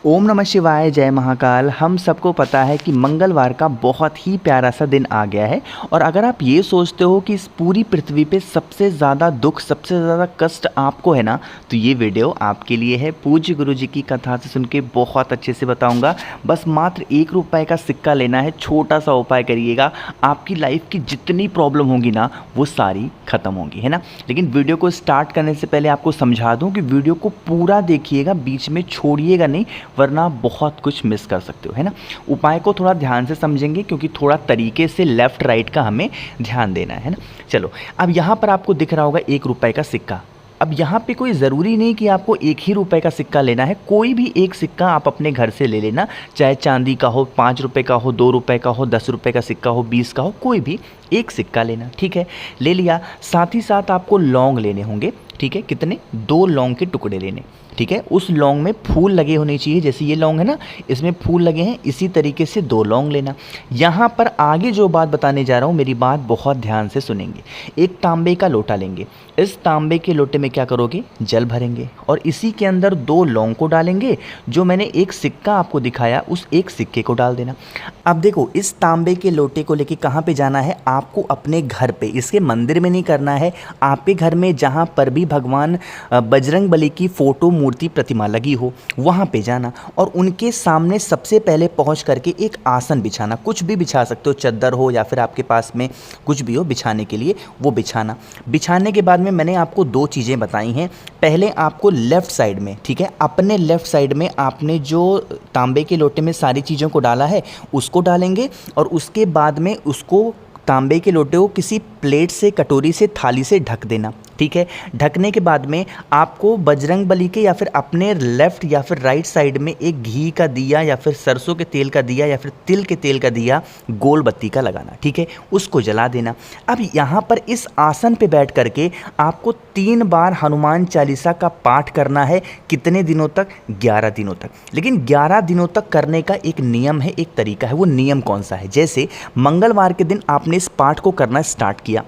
ओम नमः शिवाय, जय महाकाल। हम सबको पता है कि मंगलवार का बहुत ही प्यारा सा दिन आ गया है। और अगर आप ये सोचते हो कि इस पूरी पृथ्वी पे सबसे ज़्यादा दुख, सबसे ज़्यादा कष्ट आपको है ना, तो ये वीडियो आपके लिए है। पूज्य गुरु जी की कथा से सुन के बहुत अच्छे से बताऊंगा। बस मात्र 1 रुपए का सिक्का लेना है, छोटा सा उपाय करिएगा, आपकी लाइफ की जितनी प्रॉब्लम होंगी ना वो सारी ख़त्म होंगी, है ना। लेकिन वीडियो को स्टार्ट करने से पहले आपको समझा दूँ कि वीडियो को पूरा देखिएगा, बीच में छोड़िएगा नहीं, वरना बहुत कुछ मिस कर सकते हो, है ना। उपाय को थोड़ा ध्यान से समझेंगे क्योंकि थोड़ा तरीके से लेफ्ट राइट का हमें ध्यान देना है ना। चलो, अब यहाँ पर आपको दिख रहा होगा 1 रुपए का सिक्का। अब यहाँ पे कोई ज़रूरी नहीं कि आपको 1 ही रुपए का सिक्का लेना है, कोई भी एक सिक्का आप अपने घर से ले लेना, चाहे चांदी का हो, 5 रुपए का हो, 2 रुपए का हो, 10 रुपए का सिक्का हो, 20 का हो, कोई भी एक सिक्का लेना, ठीक है। ले लिया। साथ ही साथ आपको लौंग लेने होंगे, ठीक है। कितने? 2 लौंग के टुकड़े लेने, ठीक है। उस लौंग में फूल लगे होने चाहिए, जैसे ये लौंग है ना, इसमें फूल लगे हैं, इसी तरीके से 2 लौंग लेना। यहाँ पर आगे जो बात बताने जा रहा हूँ, मेरी बात बहुत ध्यान से सुनेंगे। एक तांबे का लोटा लेंगे, इस तांबे के लोटे में क्या करोगे? जल भरेंगे और इसी के अंदर 2 लौंग को डालेंगे। जो मैंने एक सिक्का आपको दिखाया, उस एक सिक्के को डाल देना। अब देखो, इस तांबे के लोटे को लेके कहाँ पे जाना है आपको? अपने घर पे। इसके मंदिर में नहीं करना है, आपके घर में जहाँ पर भी भगवान बजरंग बली की फोटो, मूर्ति, प्रतिमा लगी हो, वहाँ पे जाना और उनके सामने सबसे पहले पहुँच करके एक आसन बिछाना। कुछ भी बिछा सकते हो, चद्दर हो या फिर आपके पास में कुछ भी हो बिछाने के लिए, वो बिछाना। बिछाने के बाद में मैंने आपको 2 चीज़ें बताई हैं। पहले आपको लेफ़्ट साइड में, ठीक है, अपने लेफ़्ट साइड में आपने जो तांबे के लोटे में सारी चीज़ों को डाला है उसको डालेंगे और उसके बाद में उसको, तांबे के लोटे को किसी प्लेट से, कटोरी से, थाली से ढक देना, ठीक है। ढकने के बाद में आपको बजरंग बली के या फिर अपने लेफ़्ट या फिर राइट साइड में एक घी का दिया या फिर सरसों के तेल का दिया या फिर तिल के तेल का दिया, गोल बत्ती का लगाना, ठीक है, उसको जला देना। अब यहाँ पर इस आसन पे बैठ करके आपको 3 बार हनुमान चालीसा का पाठ करना है। कितने दिनों तक? 11 दिनों तक। लेकिन 11 दिनों तक करने का एक नियम है, एक तरीका है। वो नियम कौन सा है? जैसे मंगलवार के दिन आपने इस पाठ को करना स्टार्ट किया,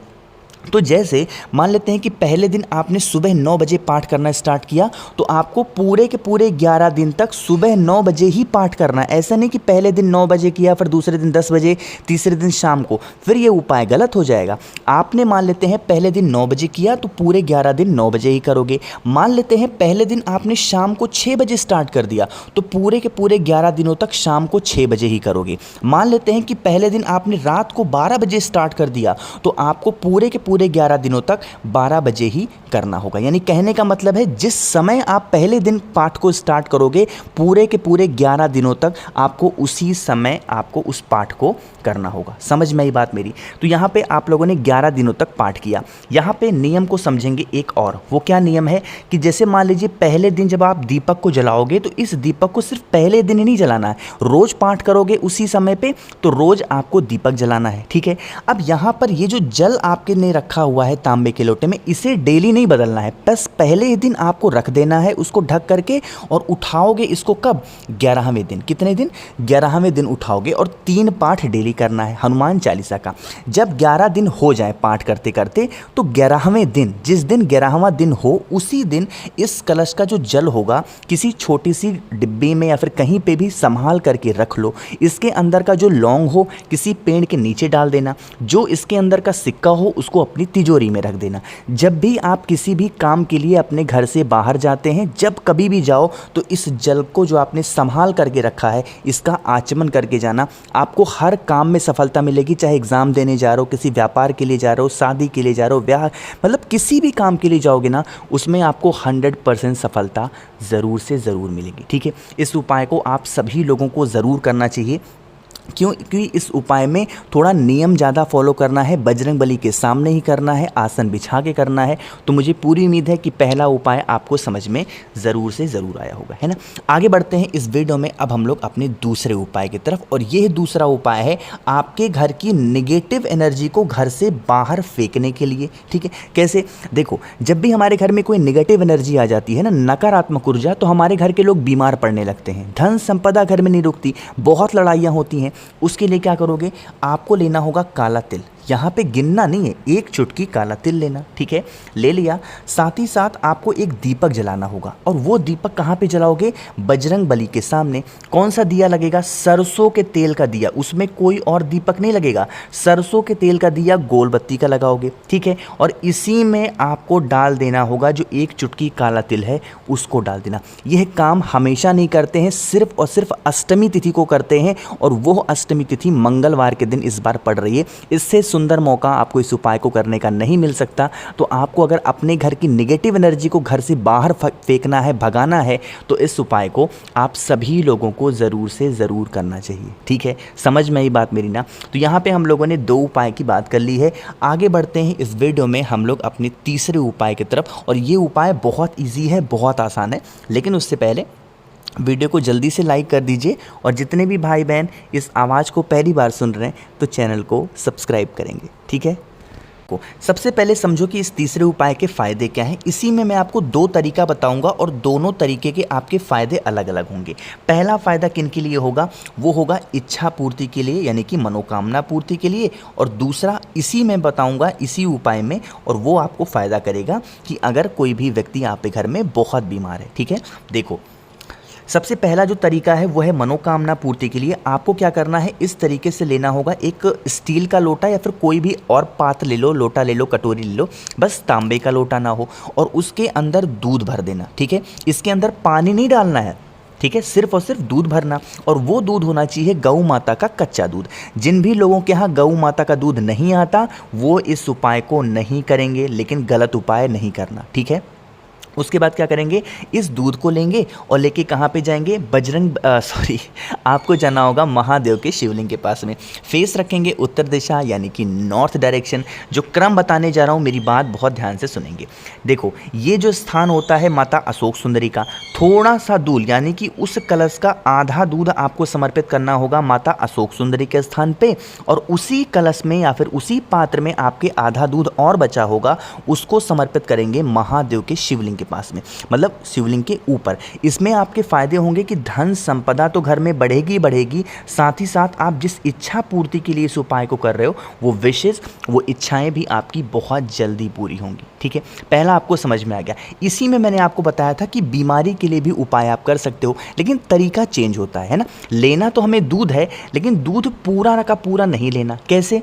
तो जैसे मान लेते हैं कि पहले दिन आपने सुबह 9 बजे पाठ करना स्टार्ट किया, तो आपको पूरे के पूरे 11 दिन तक सुबह 9 बजे ही पाठ करना है। ऐसा नहीं कि पहले दिन 9 बजे किया, फिर दूसरे दिन 10 बजे, तीसरे दिन शाम को, फिर ये उपाय गलत हो जाएगा। आपने मान लेते हैं पहले दिन 9 बजे किया तो पूरे 11 दिन 9 बजे ही करोगे। मान लेते हैं पहले दिन आपने शाम को 6 बजे स्टार्ट कर दिया तो पूरे के पूरे 11 दिनों तक शाम को 6 बजे ही करोगे। मान लेते हैं कि पहले दिन आपने रात को 12 बजे स्टार्ट कर दिया तो आपको पूरे के पूरे 11 दिनों तक 12 बजे ही करना होगा। यानी कहने का मतलब है, जिस समय आप पहले दिन पाठ को स्टार्ट करोगे, पूरे के पूरे 11 दिनों तक आपको उसी समय आपको उस पाठ को करना होगा। समझ में आई बात मेरी? तो यहाँ पे आप लोगों ने 11 दिनों तक पाठ किया। यहाँ पे नियम को समझेंगे एक और। वो क्या नियम है कि जैसे मान लीजिए पहले दिन जब आप दीपक को जलाओगे तो इस दीपक को सिर्फ पहले दिन ही नहीं जलाना है, रोज पाठ करोगे उसी समय पे तो रोज आपको दीपक जलाना है, ठीक है। अब यहाँ पर ये जो जल आपके ने रखा हुआ है तांबे के लोटे में, इसे डेली नहीं बदलना है, बस पहले ही दिन आपको रख देना है उसको ढक करके और उठाओगे इसको कब? 11वें दिन। कितने दिन? 11वें दिन उठाओगे और 3 पाठ डेली करना है हनुमान चालीसा का। जब 11 दिन हो जाए पाठ करते करते तो 11वें दिन, जिस दिन 11वां दिन हो, उसी दिन इस कलश का जो जल होगा किसी छोटी सी डिब्बी में या फिर कहीं पे भी संभाल करके रख लो। इसके अंदर का जो लौंग हो किसी पेड़ के नीचे डाल देना, जो इसके अंदर का सिक्का हो उसको अपनी तिजोरी में रख देना। जब भी आप किसी भी काम के लिए अपने घर से बाहर जाते हैं, जब कभी भी जाओ तो इस जल को जो आपने संभाल करके रखा है इसका आचमन करके जाना। आपको हर काम में सफलता मिलेगी। चाहे एग्जाम देने जा रहे हो, किसी व्यापार के लिए जा रहे हो, शादी के लिए जा रहे हो, ब्याह, मतलब किसी भी काम के लिए जाओगे ना, उसमें आपको 100% सफलता ज़रूर से ज़रूर मिलेगी, ठीक है। इस उपाय को आप सभी लोगों को ज़रूर करना चाहिए। क्योंकि इस उपाय में थोड़ा नियम ज़्यादा फॉलो करना है, बजरंग बली के सामने ही करना है, आसन बिछा के करना है। तो मुझे पूरी उम्मीद है कि पहला उपाय आपको समझ में ज़रूर से ज़रूर आया होगा, है ना। आगे बढ़ते हैं इस वीडियो में अब हम लोग अपने दूसरे उपाय की तरफ। और यह दूसरा उपाय है आपके घर की निगेटिव एनर्जी को घर से बाहर फेंकने के लिए, ठीक है। कैसे? देखो, जब भी हमारे घर में कोई निगेटिव एनर्जी आ जाती है ना, नकारात्मक ऊर्जा, तो हमारे घर के लोग बीमार पड़ने लगते हैं, धन संपदा घर में नहीं रुकती, बहुत लड़ाइयाँ होती हैं। उसके लिए क्या करोगे? आपको लेना होगा काला तिल। यहाँ पे गिनना नहीं है, एक चुटकी काला तिल लेना, ठीक है, ले लिया। साथ ही साथ आपको एक दीपक जलाना होगा, और वो दीपक कहाँ पे जलाओगे? बजरंग बली के सामने। कौन सा दिया लगेगा? सरसों के तेल का दिया, उसमें कोई और दीपक नहीं लगेगा, सरसों के तेल का दिया गोल बत्ती का लगाओगे, ठीक है। और इसी में आपको डाल देना होगा जो एक चुटकी काला तिल है, उसको डाल देना। यह काम हमेशा नहीं करते हैं, सिर्फ और सिर्फ अष्टमी तिथि को करते हैं, और वो अष्टमी तिथि मंगलवार के दिन इस बार पड़ रही है। इससे सुंदर मौका आपको इस उपाय को करने का नहीं मिल सकता। तो आपको अगर अपने घर की नेगेटिव एनर्जी को घर से बाहर फेंकना है, भगाना है, तो इस उपाय को आप सभी लोगों को ज़रूर से ज़रूर करना चाहिए, ठीक है। समझ में आई बात मेरी ना? तो यहाँ पे हम लोगों ने 2 उपाय की बात कर ली है। आगे बढ़ते हैं इस वीडियो में हम लोग अपने तीसरे उपाय की तरफ, और ये उपाय बहुत ईजी है, बहुत आसान है। लेकिन उससे पहले वीडियो को जल्दी से लाइक कर दीजिए, और जितने भी भाई बहन इस आवाज़ को पहली बार सुन रहे हैं तो चैनल को सब्सक्राइब करेंगे, ठीक है। सबसे पहले समझो कि इस तीसरे उपाय के फ़ायदे क्या हैं। इसी में मैं आपको 2 तरीका बताऊंगा, और दोनों तरीके के आपके फ़ायदे अलग अलग होंगे। पहला फ़ायदा किन के लिए होगा? वो होगा इच्छा पूर्ति के लिए, यानी कि मनोकामना पूर्ति के लिए। और दूसरा इसी में बताऊंगा, इसी उपाय में, और वो आपको फ़ायदा करेगा कि अगर कोई भी व्यक्ति आपके घर में बहुत बीमार है, ठीक है। देखो, सबसे पहला जो तरीका है वो है मनोकामना पूर्ति के लिए। आपको क्या करना है? इस तरीके से लेना होगा, एक स्टील का लोटा या फिर कोई भी और पात्र ले लो, लोटा ले लो, कटोरी ले लो, बस तांबे का लोटा ना हो, और उसके अंदर दूध भर देना, ठीक है। इसके अंदर पानी नहीं डालना है, ठीक है, सिर्फ और सिर्फ दूध भरना, और वो दूध होना चाहिए गौ माता का कच्चा दूध। जिन भी लोगों के यहाँ गौ माता का दूध नहीं आता वो इस उपाय को नहीं करेंगे, लेकिन गलत उपाय नहीं करना, ठीक है। उसके बाद क्या करेंगे? इस दूध को लेंगे और लेके कहाँ पे जाएंगे? आपको जाना होगा महादेव के शिवलिंग के पास में। फेस रखेंगे उत्तर दिशा, यानी कि नॉर्थ डायरेक्शन। जो क्रम बताने जा रहा हूँ, मेरी बात बहुत ध्यान से सुनेंगे। देखो, ये जो स्थान होता है माता अशोक सुंदरी का, थोड़ा सा दूर, यानी कि उस कलश का आधा दूध आपको समर्पित करना होगा माता अशोक सुंदरी के स्थान पे, और उसी कलश में या फिर उसी पात्र में आपके आधा दूध और बचा होगा, उसको समर्पित करेंगे महादेव के शिवलिंग के पास में, मतलब शिवलिंग के ऊपर। इसमें आपके फायदे होंगे कि धन संपदा तो घर में बढ़ेगी बढ़ेगी, साथ ही साथ आप जिस इच्छा पूर्ति के लिए इस उपाय को कर रहे हो, वो विशेष, वो इच्छाएं भी आपकी बहुत जल्दी पूरी होंगी, ठीक है। पहला आपको समझ में आ गया। इसी में मैंने आपको बताया था कि बीमारी के लिए भी उपाय आप कर सकते हो, लेकिन तरीका चेंज होता है ना। लेना तो हमें दूध है, लेकिन दूध पूरा का पूरा नहीं लेना। कैसे?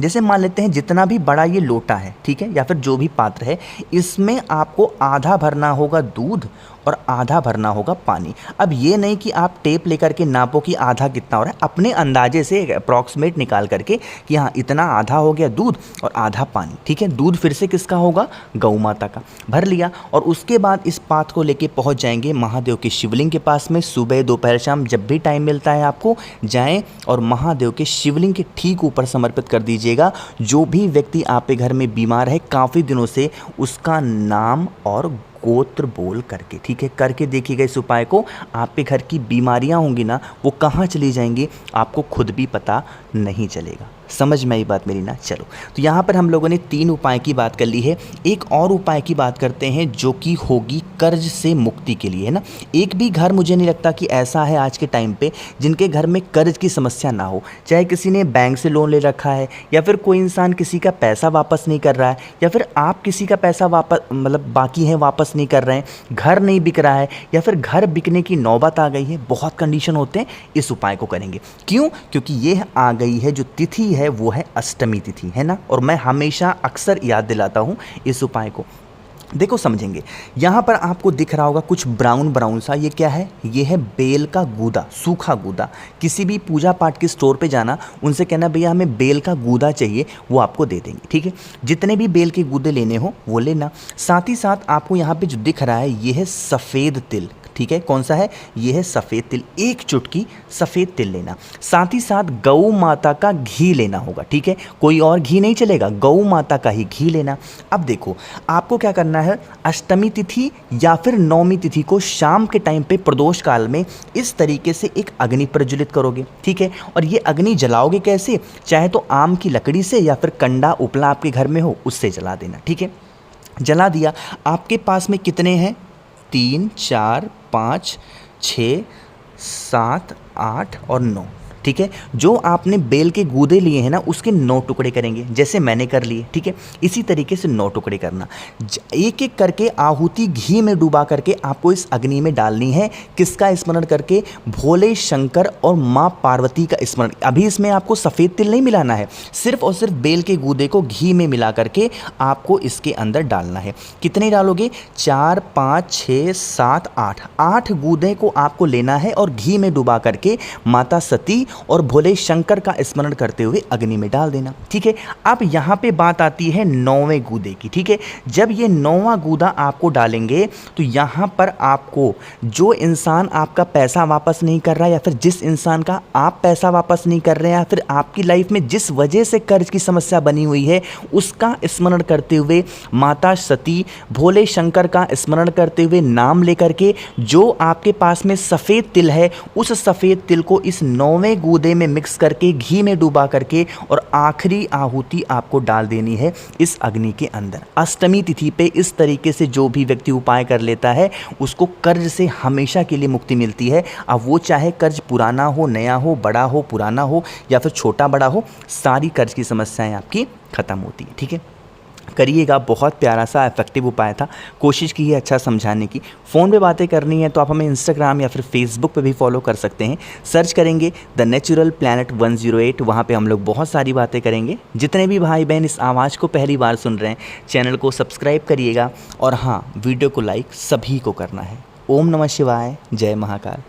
जैसे मान लेते हैं जितना भी बड़ा ये लोटा है, ठीक है, या फिर जो भी पात्र है, इसमें आपको आधा भरना होगा दूध और आधा भरना होगा पानी। अब ये नहीं कि आप टेप लेकर के नापो कि आधा कितना हो रहा है, अपने अंदाजे से अप्रॉक्सीमेट निकाल करके कि हाँ इतना आधा हो गया दूध और आधा पानी, ठीक है। दूध फिर से किसका होगा? गौ माता का। भर लिया, और उसके बाद इस पात्र को लेके पहुंच जाएंगे महादेव के शिवलिंग के पास में। सुबह दोपहर शाम जब भी टाइम मिलता है आपको, जाएं और महादेव के शिवलिंग के ठीक ऊपर समर्पित कर दीजिएगा। जो भी व्यक्ति आपके घर में बीमार है काफ़ी दिनों से, उसका नाम और गोत्र बोल करके, ठीक है, करके देखिएगा इस उपाय को। आपके घर की बीमारियां होंगी ना, वो कहाँ चली जाएंगी आपको खुद भी पता नहीं चलेगा। समझ में आई बात मेरी ना? चलो, तो यहाँ पर हम लोगों ने 3 उपाय की बात कर ली है। एक और उपाय की बात करते हैं जो कि होगी कर्ज से मुक्ति के लिए, है ना। एक भी घर मुझे नहीं लगता कि ऐसा है आज के टाइम पे जिनके घर में कर्ज की समस्या ना हो। चाहे किसी ने बैंक से लोन ले रखा है, या फिर कोई इंसान किसी का पैसा वापस नहीं कर रहा है, या फिर आप किसी का पैसा वापस मतलब बाकी है वापस नहीं कर रहे हैं, घर नहीं बिक रहा है, या फिर घर बिकने की नौबत आ गई है, बहुत कंडीशन होते हैं, इस उपाय को करेंगे। क्यों? क्योंकि ये आ गई है जो तिथि है वो है अष्टमी तिथि, है ना। और मैं हमेशा अक्सर याद दिलाता हूं इस उपाय को। देखो, समझेंगे, यहाँ पर आपको दिख रहा होगा कुछ ब्राउन ब्राउन सा, ये क्या है? ये है बेल का गूदा, सूखा गूदा। किसी भी पूजा पाठ के स्टोर पे जाना, उनसे कहना भैया हमें बेल का गूदा चाहिए, वो आपको दे देंगे, ठीक है। जितने भी बेल के गूदे लेने हो वो लेना। साथ ही साथ आपको यहाँ पे जो दिख रहा है ये है सफ़ेद तिल, ठीक है। कौन सा है? ये है सफ़ेद तिल। एक चुटकी सफ़ेद तिल लेना। साथ ही साथ गौ माता का घी लेना होगा, ठीक है। कोई और घी नहीं चलेगा, गौ माता का ही घी लेना। अब देखो, आपको क्या करना है, अष्टमी तिथि या फिर नवमी तिथि को शाम के टाइम पे प्रदोष काल में इस तरीके से एक अग्नि प्रज्वलित करोगे, ठीक है। और ये अग्नि जलाओगे कैसे? चाहे तो आम की लकड़ी से या फिर कंडा उपला आपके घर में हो, उससे जला देना, ठीक है। जला दिया। आपके पास में कितने हैं? 3, 4, 5, 6, 7, 8 और 9, ठीक है। जो आपने बेल के गूदे लिए हैं ना, उसके 9 टुकड़े करेंगे, जैसे मैंने कर लिए, ठीक है। इसी तरीके से 9 टुकड़े करना। एक एक करके आहुति घी में डुबा करके आपको इस अग्नि में डालनी है। किसका स्मरण करके? भोले शंकर और माँ पार्वती का स्मरण। अभी इसमें आपको सफ़ेद तिल नहीं मिलाना है, सिर्फ और सिर्फ बेल के गूदे को घी में मिला करके आपको इसके अंदर डालना है। कितने डालोगे? 4, 5, 6, 7, 8। 8 गूदे को आपको लेना है और घी में डुबा करके माता सती और भोले शंकर का स्मरण करते हुए अग्नि में डाल देना, ठीक है। अब यहाँ पे बात आती है 9वें गूदे की, ठीक है। जब ये 9वां गूदा आपको डालेंगे तो यहाँ पर आपको जो इंसान आपका पैसा वापस नहीं कर रहा, या फिर जिस इंसान का आप पैसा वापस नहीं कर रहे हैं, या फिर आपकी लाइफ में जिस वजह से कर्ज की समस्या बनी हुई है, उसका स्मरण करते हुए माता सती भोले शंकर का स्मरण करते हुए नाम लेकर के जो आपके पास में सफ़ेद तिल है, उस सफ़ेद तिल को इस 9वें गूदे में मिक्स करके घी में डुबा करके और आखिरी आहुति आपको डाल देनी है इस अग्नि के अंदर। अष्टमी तिथि पे इस तरीके से जो भी व्यक्ति उपाय कर लेता है उसको कर्ज से हमेशा के लिए मुक्ति मिलती है। अब वो चाहे कर्ज पुराना हो, नया हो, बड़ा हो, पुराना हो, या फिर छोटा बड़ा हो, सारी कर्ज की समस्याएं आपकी ख़त्म होती है, ठीक है। करिएगा, बहुत प्यारा सा इफेक्टिव उपाय था। कोशिश की है अच्छा समझाने की। फ़ोन पे बातें करनी है तो आप हमें इंस्टाग्राम या फिर फेसबुक पे भी फॉलो कर सकते हैं। सर्च करेंगे द नेचुरल प्लैनेट 108, वहाँ पे हम लोग बहुत सारी बातें करेंगे। जितने भी भाई बहन इस आवाज़ को पहली बार सुन रहे हैं, चैनल को सब्सक्राइब करिएगा और हाँ, वीडियो को लाइक सभी को करना है। ओम नमः शिवाय, जय महाकाल।